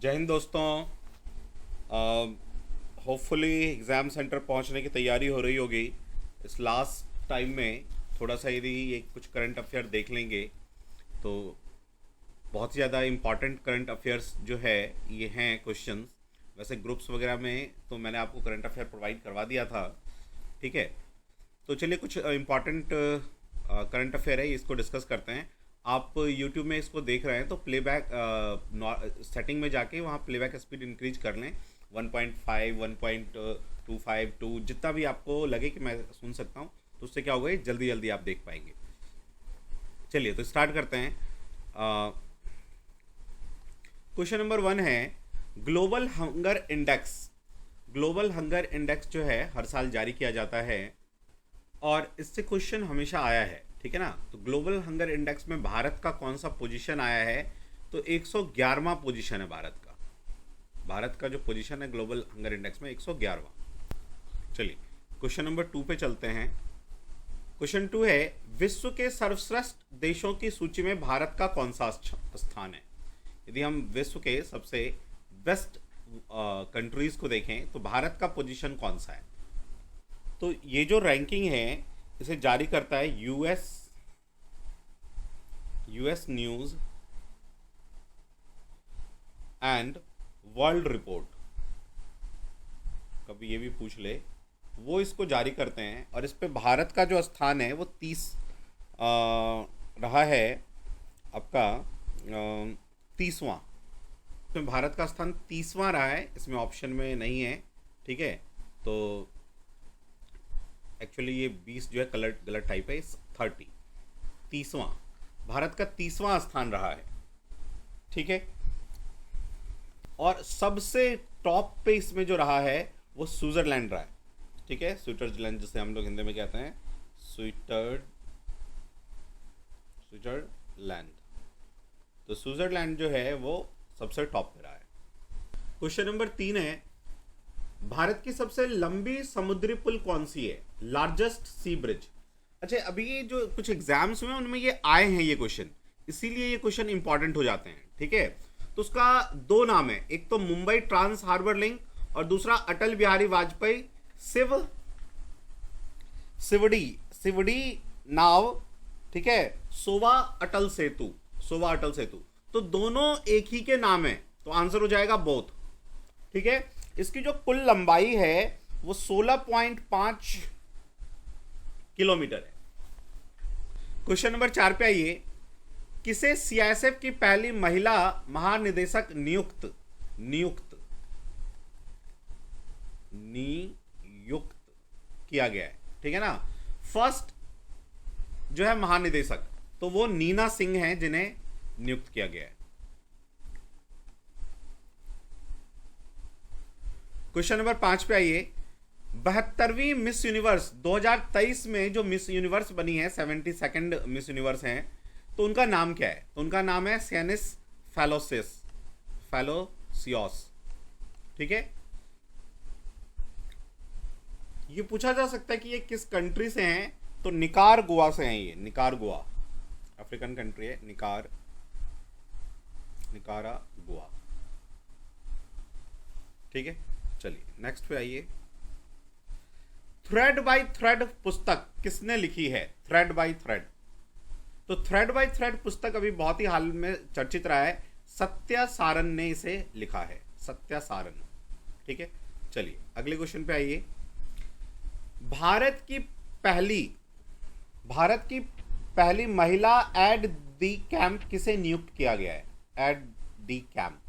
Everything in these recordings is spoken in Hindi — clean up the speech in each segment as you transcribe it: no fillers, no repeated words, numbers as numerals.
जय हिंद दोस्तों। होपफुली एग्ज़ाम सेंटर पहुंचने की तैयारी हो रही होगी। इस लास्ट टाइम में थोड़ा सा यदि ये कुछ करंट अफेयर देख लेंगे तो बहुत ही ज़्यादा इम्पॉर्टेंट करंट अफेयर्स जो है ये हैं क्वेश्चंस। वैसे ग्रुप्स वगैरह में तो मैंने आपको करंट अफेयर प्रोवाइड करवा दिया था, ठीक है। तो चलिए कुछ इम्पॉर्टेंट करंट अफेयर है, इसको डिस्कस करते हैं। आप यूट्यूब में इसको देख रहे हैं तो प्लेबैक सेटिंग में जाके वहाँ प्लेबैक स्पीड इंक्रीज कर लें 1.5 1.252 जितना भी आपको लगे कि मैं सुन सकता हूँ, तो उससे क्या होगा, जल्दी जल्दी आप देख पाएंगे। चलिए तो स्टार्ट करते हैं। क्वेश्चन नंबर 1 है global hunger index. Global hunger index जो है हर साल जारी किया जाता है और इससे क्वेश्चन हमेशा आया है, ठीक है ना। तो ग्लोबल हंगर इंडेक्स में भारत का कौन सा पोजीशन आया है, तो 111वां पोजीशन है भारत का। भारत का जो पोजीशन है ग्लोबल हंगर इंडेक्स में 111वां। चलिए क्वेश्चन नंबर 2 पे चलते हैं। क्वेश्चन 2 है विश्व के सर्वश्रेष्ठ देशों की सूची में भारत का कौन सा स्थान है। यदि हम विश्व के सबसे बेस्ट कंट्रीज को देखें तो भारत का पोजीशन कौन सा है। तो ये जो रैंकिंग है इसे जारी करता है US news and world report. कभी ये भी पूछ ले, वो इसको जारी करते हैं और इस पे भारत का जो स्थान है वो 30 रहा है आपका 30वां। इसमें भारत का स्थान 30वां रहा है, इसमें ऑप्शन में नहीं है, ठीक है। तो एक्चुअली ये 20 जो है गलत टाइप है, 30 30वां भारत का 30वां स्थान रहा है, ठीक है। और सबसे टॉप पे इसमें जो रहा है वो स्विट्जरलैंड रहा है, ठीक है। स्विट्जरलैंड जिसे हम लोग हिंदी में कहते हैं स्विट्जरलैंड। तो स्विट्जरलैंड जो है वो सबसे टॉप पे रहा है। क्वेश्चन नंबर 3 है भारत की सबसे लंबी समुद्री पुल कौन सी है, लार्जेस्ट सी ब्रिज। अच्छा, अभी जो कुछ एग्जाम्स हुए उनमें ये आए हैं ये क्वेश्चन, इसीलिए ये क्वेश्चन इंपॉर्टेंट हो जाते हैं, ठीक है। तो उसका 2 नाम है, एक तो मुंबई ट्रांस हार्बर लिंक और दूसरा अटल बिहारी वाजपेयी सिवड़ी नाव, ठीक है, सोवा अटल सेतु। तो दोनों एक ही के नाम है, तो आंसर हो जाएगा बोथ, ठीक है। इसकी जो कुल लंबाई है वो 16.5 किलोमीटर है। क्वेश्चन नंबर 4 पे आइए। किसे सीआईएसएफ की पहली महिला महानिदेशक नियुक्त किया गया है, ठीक है ना। फर्स्ट जो है महानिदेशक तो वो नीना सिंह हैं जिन्हें नियुक्त किया गया है। क्वेश्चन नंबर 5 पे आइए। 72वीं मिस यूनिवर्स 2023 में जो मिस यूनिवर्स बनी है, 72nd मिस यूनिवर्स हैं, तो उनका नाम क्या है। तो उनका नाम है सियानिस फैलोसियोस, ठीक है। ये पूछा जा सकता है कि ये किस कंट्री से हैं, तो निकारागुआ से हैं। ये निकारागुआ अफ्रीकन कंट्री है, निकारागुआ, ठीक है। चलिए नेक्स्ट पे आइए। थ्रेड बाय थ्रेड पुस्तक किसने लिखी है, थ्रेड बाय थ्रेड। तो थ्रेड बाय थ्रेड पुस्तक अभी बहुत ही हाल में चर्चित रहा है, सत्या सारन ने इसे लिखा है, सत्या सारन, ठीक है। चलिए अगले क्वेश्चन पे आइए। भारत की पहली महिला एड दी कैंप किसे नियुक्त किया गया है, एड दी कैंप।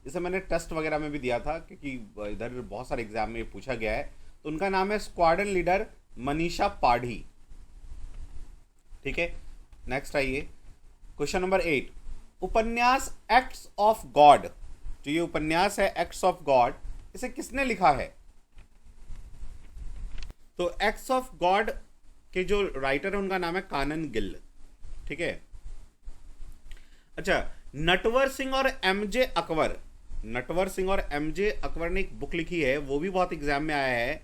इसे मैंने टेस्ट वगैरह में भी दिया था क्योंकि इधर बहुत सारे एग्जाम में पूछा गया है। तो उनका नाम है स्क्वाड्रन लीडर मनीषा पाढ़ी, ठीक है। नेक्स्ट आइए। Question number 8। उपन्यास एक्ट्स ऑफ गॉड, जो ये उपन्यास है एक्ट्स ऑफ गॉड, इसे किसने लिखा है। तो एक्ट्स ऑफ गॉड के जो राइटर है उनका नाम है कानन गिल, ठीक है। अच्छा, नटवर सिंह और एमजे अकबर ने एक बुक लिखी है, वो भी बहुत एग्जाम में आया है।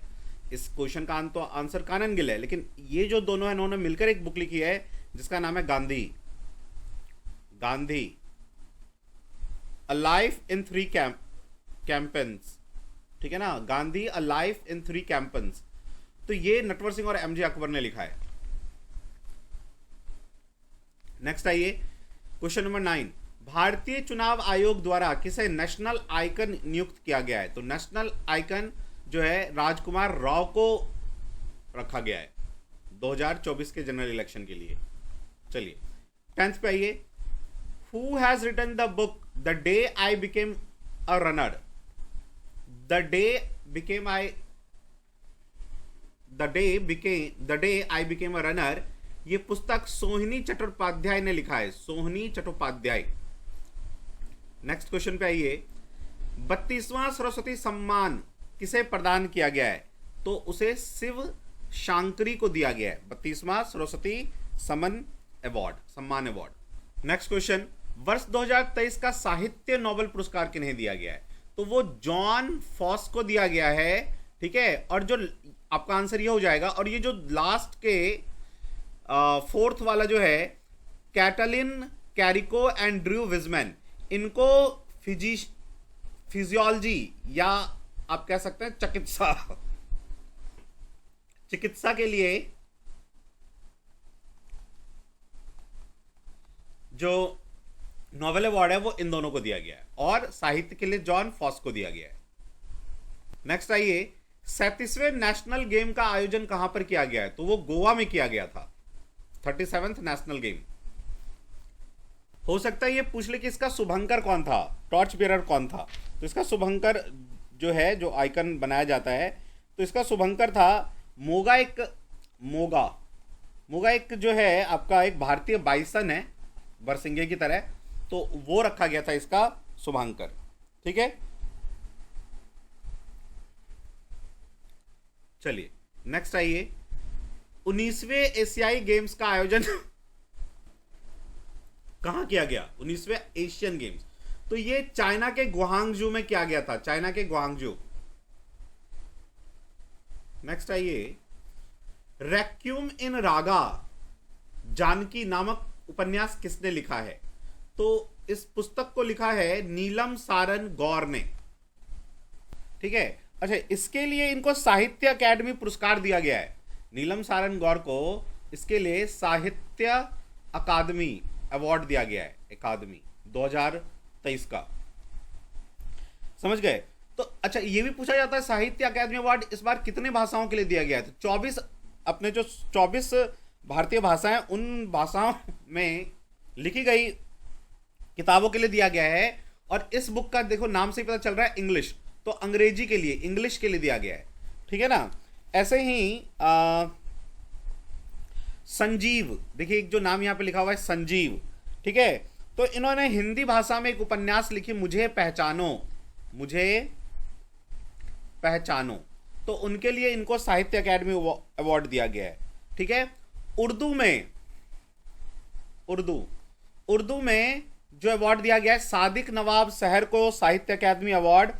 इस क्वेश्चन का तो आंसर कानन गिल है, लेकिन ये जो दोनों है इन्होंने मिलकर एक बुक लिखी है जिसका नाम है Gandhi a life in three campaigns, ठीक है ना, Gandhi a life in three campaigns, तो ये नटवर सिंह और एमजे अकबर ने लिखा है। नेक्स्ट आइए क्वेश्चन नंबर 9, भारतीय चुनाव आयोग द्वारा किसे नेशनल आइकन नियुक्त किया गया है? तो नेशनल आइकन जो है राजकुमार राव को रखा गया है 2024 के जनरल इलेक्शन के लिए। चलिए 10th पे आइए, who has written the book the day I became a runner? The day I became a runner, ये पुस्तक सोहिनी चट्टोपाध्याय ने लिखा है, सोहिनी चट्टोपाध्याय। नेक्स्ट क्वेश्चन पे आइए, 32वां सरस्वती सम्मान किसे प्रदान किया गया है? तो उसे शिव शांकरी को दिया गया है, 32वां सरस्वती सम्मान अवार्ड। नेक्स्ट क्वेश्चन, वर्ष 2023 का साहित्य नोबेल पुरस्कार किन्हें दिया गया है? तो वो जॉन फॉस को दिया गया है, ठीक है। और जो आपका आंसर ये हो जाएगा, और ये जो लास्ट के 4th वाला जो है, Katalin Kariko and Drew Weissman, इनको फिजियोलॉजी या आप कह सकते हैं चिकित्सा के लिए जो नोबेल अवार्ड है वो इन दोनों को दिया गया है, और साहित्य के लिए जॉन फॉस को दिया गया है। नेक्स्ट आइए, 37वें नेशनल गेम का आयोजन कहां पर किया गया है? तो वो गोवा में किया गया था, 37th नेशनल गेम। हो सकता है ये पूछ ले कि इसका शुभंकर कौन था, टॉर्च बेरर कौन था? तो इसका शुभंकर जो है, जो आइकन बनाया जाता है, तो इसका शुभंकर था मोगा एक जो है आपका एक भारतीय बाइसन है, बरसिंगे की तरह, तो वो रखा गया था इसका शुभंकर, ठीक है। चलिए नेक्स्ट आइए, 19वें एशियाई गेम्स का आयोजन कहां किया गया? 19वें एशियन गेम्स, तो ये चाइना के गुआंगजू में किया गया था, चाइना के गुआंगजू। नेक्स्ट आइए, रैक्यूम इन रागा जानकी नामक उपन्यास किसने लिखा है? तो इस पुस्तक को लिखा है नीलम सारन गौर ने, ठीक है। अच्छा, इसके लिए इनको साहित्य अकादमी पुरस्कार दिया गया है, नीलम सारन गौर को इसके लिए साहित्य अकादमी अवार्ड दिया गया है, अकादमी 2023 का, समझ गए। तो अच्छा, ये भी पूछा जाता है साहित्य अकादमी अवार्ड इस बार कितने भाषाओं के लिए दिया गया है? तो 24, अपने जो 24 भारतीय भाषाएं, उन भाषाओं में लिखी गई किताबों के लिए दिया गया है। और इस बुक का देखो नाम से ही पता चल रहा है इंग्लिश, तो अंग्रेजी के लिए, इंग्लिश के लिए दिया गया है, ठीक है ना। ऐसे ही संजीव, देखिए एक जो नाम यहां पे लिखा हुआ है संजीव, ठीक है, तो इन्होंने हिंदी भाषा में एक उपन्यास लिखी, मुझे पहचानो, तो उनके लिए इनको साहित्य अकादमी अवार्ड दिया गया है, ठीक है। उर्दू में जो अवार्ड दिया गया है सादिक नवाब शहर को साहित्य अकादमी अवार्ड,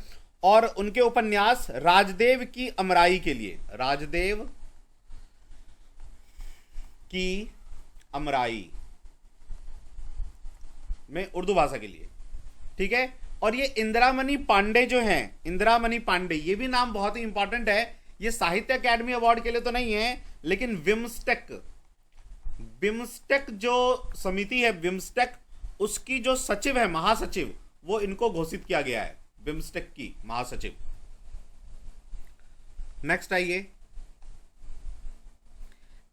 और उनके उपन्यास राजदेव की अमराई के लिए, राजदेव की अमराई में उर्दू भाषा के लिए, ठीक है। और ये इंदिरामणि पांडे जो हैं, इंदिरामणि पांडे, ये भी नाम बहुत ही इंपॉर्टेंट है, ये साहित्य अकादमी अवार्ड के लिए तो नहीं है, लेकिन बिम्स्टेक जो समिति है, बिम्स्टेक, उसकी जो सचिव है, महासचिव, वो इनको घोषित किया गया है, बिम्स्टेक की महासचिव। नेक्स्ट आइए,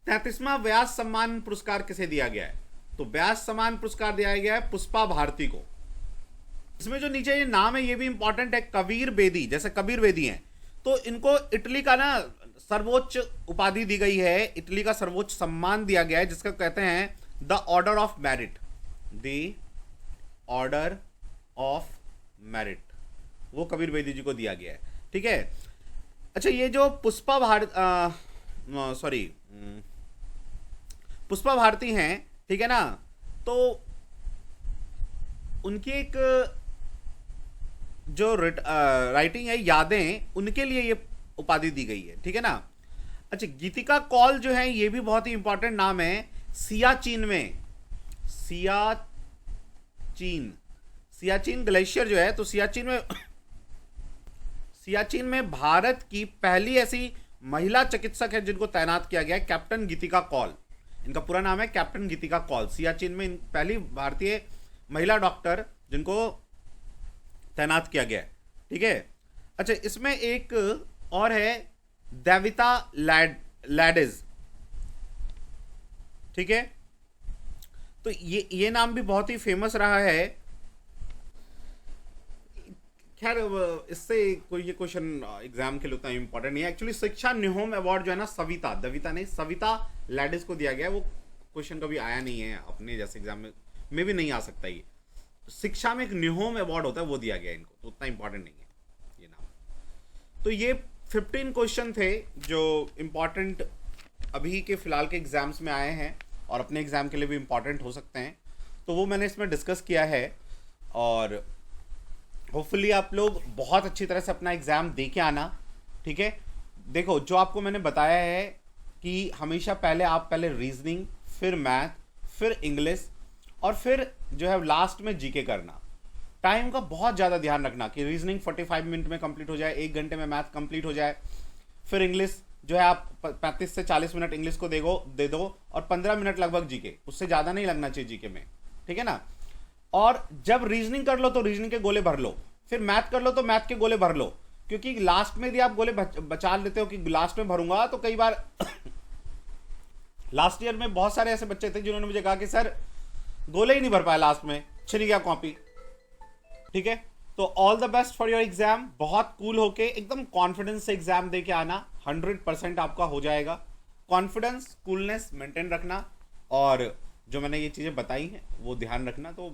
33वां व्यास सम्मान पुरस्कार किसे दिया गया है? तो व्यास सम्मान पुरस्कार दिया गया है पुष्पा भारती को। इसमें जो नीचे ये नाम है ये भी इंपॉर्टेंट है, कबीर बेदी, जैसे कबीर बेदी हैं, तो इनको इटली का ना सर्वोच्च उपाधि दी गई है, इटली का सर्वोच्च सम्मान दिया गया है, जिसका कहते हैं the order of merit, the order of merit, वो कबीर बेदी जी को दिया गया है, ठीक है। अच्छा, ये जो पुष्पा भारती हैं, ठीक है ना, तो उनकी एक जो राइटिंग है, यादें, उनके लिए ये उपाधि दी गई है, ठीक है ना। अच्छा, गीतिका कौल जो है, ये भी बहुत ही इंपॉर्टेंट नाम सियाचिन ग्लेशियर जो है, तो सियाचिन में भारत की पहली ऐसी महिला चिकित्सक है जिनको तैनात किया गया है, कैप्टन गीतिका कौल। इनका पूरा नाम है कैप्टन गीतिका कौल। सियाचिन में पहली भारतीय महिला डॉक्टर जिनको तैनात किया गया है, ठीक है। अच्छा, इसमें एक और है देविता लैडेज, ठीक है। तो ये नाम भी बहुत ही फेमस रहा है। खैर इससे कोई ये क्वेश्चन एग्जाम के लिए उतना इंपॉर्टेंट नहीं है एक्चुअली। शिक्षा निहोम अवार्ड जो है ना, दविता नहीं, सविता लैडिस को दिया गया है। वो क्वेश्चन कभी आया नहीं है अपने जैसे एग्जाम में भी नहीं आ सकता। ये शिक्षा में एक निहोम अवार्ड होता है, वो दिया गया है इनको, तो उतना इंपॉर्टेंट नहीं है ये नाम। तो ये 15 क्वेश्चन थे जो इंपॉर्टेंट अभी के फिलहाल के एग्जाम्स में आए हैं और अपने एग्जाम के लिए भी इंपॉर्टेंट हो सकते हैं, तो वो मैंने इसमें डिस्कस किया है। और होपफुली आप लोग बहुत अच्छी तरह से अपना एग्जाम दे के आना, ठीक है। देखो, जो आपको मैंने बताया है कि हमेशा पहले रीजनिंग, फिर मैथ, फिर इंग्लिश और फिर जो है लास्ट में जीके करना। टाइम का बहुत ज़्यादा ध्यान रखना कि रीजनिंग 45 मिनट में कंप्लीट हो जाए, 1 घंटे में मैथ कंप्लीट हो जाए। फिर इंग्लिश जो है आप 35 से 40 मिनट इंग्लिश को दे दो और 15 मिनट लगभग जीके, उससे ज़्यादा नहीं लगना चाहिए जीके में, ठीक है ना। और जब रीजनिंग कर लो तो रीजनिंग के गोले भर लो, फिर मैथ कर लो तो मैथ के गोले भर लो, क्योंकि लास्ट में यदि आप गोले बचा लेते हो कि लास्ट में भरूंगा, तो कई बार लास्ट ईयर में बहुत सारे ऐसे बच्चे थे जिन्होंने मुझे कहा कि सर गोले ही नहीं भर पाया, लास्ट में छिन गया कॉपी, ठीक है। तो all the best for your exam. बहुत कूल होके एकदम कॉन्फिडेंस से एग्जाम दे के आना, 100% आपका हो जाएगा। कॉन्फिडेंस, कूलनेस मेंटेन रखना और जो मैंने ये चीज़ें बताई हैं वो ध्यान रखना, तो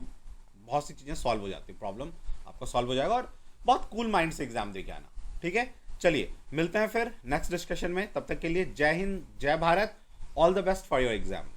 बहुत सी चीज़ें सॉल्व हो जाती है, प्रॉब्लम आपका सॉल्व हो जाएगा और बहुत कूल माइंड से एग्जाम दे के आना, ठीक है। चलिए मिलते हैं फिर नेक्स्ट डिस्कशन में, तब तक के लिए जय हिंद, जय Bharat, all the best for your exam.